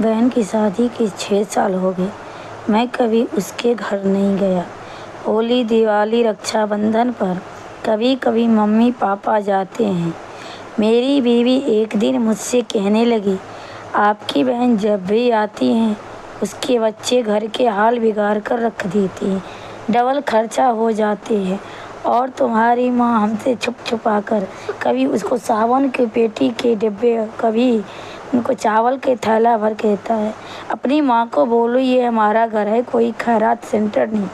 बहन की शादी के 6 साल हो गए। मैं कभी उसके घर नहीं गया। होली, दिवाली, रक्षाबंधन पर कभी कभी मम्मी पापा जाते हैं। मेरी बीवी एक दिन मुझसे कहने लगी, आपकी बहन जब भी आती हैं उसके बच्चे घर के हाल बिगाड़ कर रख देती हैं, डबल खर्चा हो जाते हैं। और तुम्हारी माँ हमसे छुप छुपा कर कभी उसको साबुन के पेटी के डिब्बे, कभी उनको चावल के थैला भर के देता है। अपनी माँ को बोलो ये हमारा घर है, कोई खैरात सेंटर नहीं।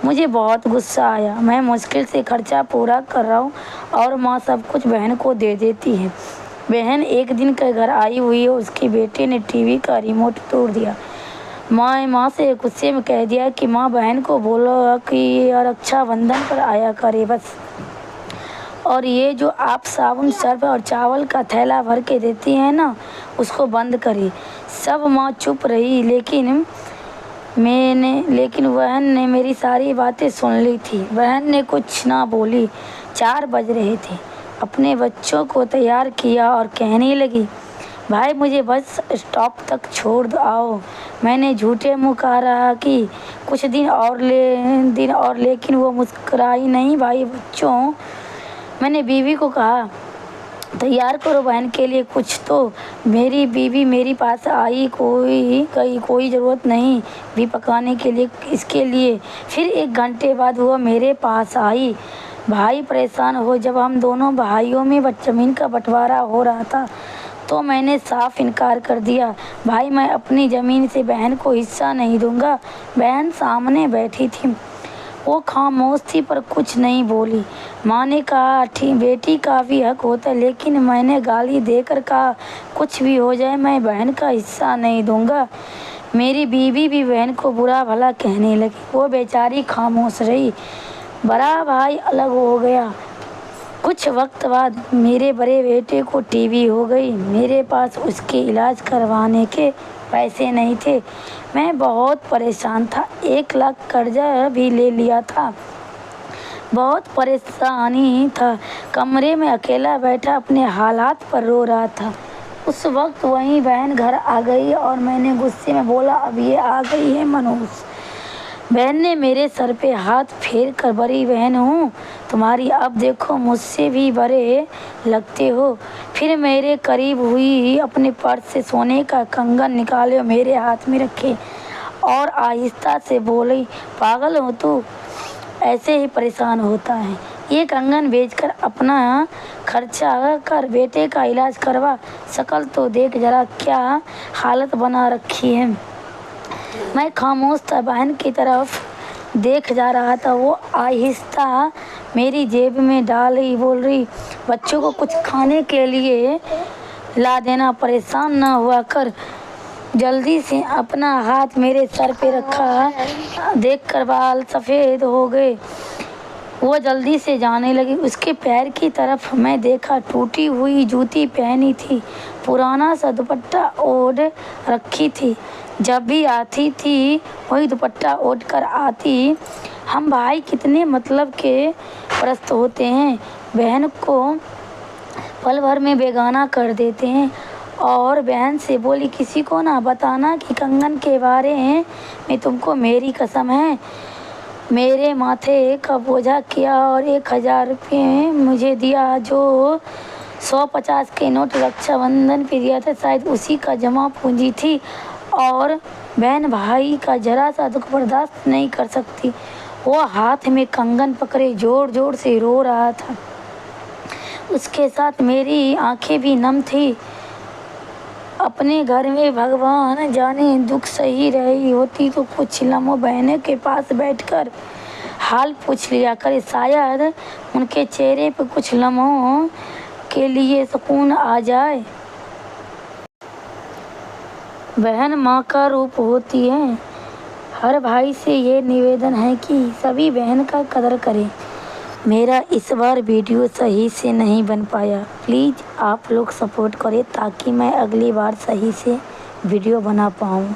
मुझे बहुत गुस्सा आया। मैं मुश्किल से खर्चा पूरा कर रहा हूँ और माँ सब कुछ बहन को दे देती है। बहन एक दिन के घर आई हुई है, उसके बेटे ने टीवी का रिमोट तोड़ दिया। माँ से गुस्से में कह दिया कि माँ बहन को बोलो कि रक्षाबंधन पर आया करे बस। और ये जो आप साबुन, सर्फ और चावल का थैला भर के देती हैं ना, उसको बंद करिए। सब माँ चुप रही, लेकिन बहन ने मेरी सारी बातें सुन ली थी। बहन ने कुछ ना बोली। 4 बज रहे थे। अपने बच्चों को तैयार किया और कहने लगी, भाई मुझे बस स्टॉप तक छोड़ आओ। मैंने झूठे मुँह कहा रहा कि कुछ दिन और, लेकिन वो मुस्कुराई नहीं। भाई बच्चों, मैंने बीवी को कहा, तैयार करो बहन के लिए कुछ तो। मेरी बीवी मेरे पास आई, कोई ज़रूरत नहीं भी पकाने के लिए इसके लिए। फिर 1 घंटे बाद वो मेरे पास आई। भाई परेशान हो, जब हम दोनों भाइयों में ज़मीन का बंटवारा हो रहा था तो मैंने साफ इनकार कर दिया। भाई मैं अपनी ज़मीन से बहन को हिस्सा नहीं दूंगा। बहन सामने बैठी थी, वो खामोश थी पर कुछ नहीं बोली। माँ ने कहा, ठीक बेटी का भी हक होता है, लेकिन मैंने गाली देकर कहा, कुछ भी हो जाए मैं बहन का हिस्सा नहीं दूंगा। मेरी बीवी भी बहन को बुरा भला कहने लगी। वो बेचारी खामोश रही। बड़ा भाई अलग हो गया। कुछ वक्त बाद मेरे बड़े बेटे को टीबी हो गई। मेरे पास उसके इलाज करवाने के पैसे नहीं थे। मैं बहुत परेशान था। 1 लाख कर्जा भी ले लिया था। बहुत परेशानी था। कमरे में अकेला बैठा अपने हालात पर रो रहा था। उस वक्त वहीं बहन घर आ गई और मैंने गुस्से में बोला, अब ये आ गई है मनहूस। बहन ने मेरे सर पे हाथ फेर कर, बड़ी बहन हूँ तुम्हारी, अब देखो मुझसे भी बड़े लगते हो। फिर मेरे करीब हुई, अपने पर्स से सोने का कंगन निकाले और मेरे हाथ में रखे और आहिस्ता से बोली, पागल हो तू, ऐसे ही परेशान होता है। ये कंगन बेचकर अपना खर्चा कर बेटे का इलाज करवा। शक्ल तो देख जरा, क्या हालत बना रखी है। मैं खामोश था, बहन की तरफ देख जा रहा था। वो आहिस्ता मेरी जेब में डाल रही, बोल रही, बच्चों को कुछ खाने के लिए ला देना, परेशान ना हुआ कर। जल्दी से अपना हाथ मेरे सर पे रखा। देखकर बाल सफ़ेद हो गए। वो जल्दी से जाने लगी। उसके पैर की तरफ मैं देखा। टूटी हुई जूती पहनी थी, पुराना सा दुपट्टा ओढ़ रखी थी। जब भी आती थी वही दुपट्टा ओढ़ कर आती। हम भाई कितने मतलब के प्रस्त होते हैं, बहन को पल भर में बेगाना कर देते हैं। और बहन से बोली, किसी को ना बताना कि कंगन के बारे में तुमको, मेरी कसम है। मेरे माथे का बोझा किया और 1000 रुपये मुझे दिया, जो 150 के नोट रक्षाबंधन पे दिया था, शायद उसी का जमा पूंजी थी। और बहन भाई का जरा सा दुख बर्दाश्त नहीं कर सकती। वो हाथ में कंगन पकड़े जोर जोर से रो रहा था। उसके साथ मेरी आंखें भी नम थी। अपने घर में भगवान जाने दुख सही रही होती तो कुछ लम्हों बहनों के पास बैठकर हाल पूछ लिया करे। शायद उनके चेहरे पर कुछ लम्हों के लिए सुकून आ जाए। बहन माँ का रूप होती है। हर भाई से ये निवेदन है कि सभी बहन का कदर करें। मेरा इस बार वीडियो सही से नहीं बन पाया, प्लीज़ आप लोग सपोर्ट करें ताकि मैं अगली बार सही से वीडियो बना पाऊँ।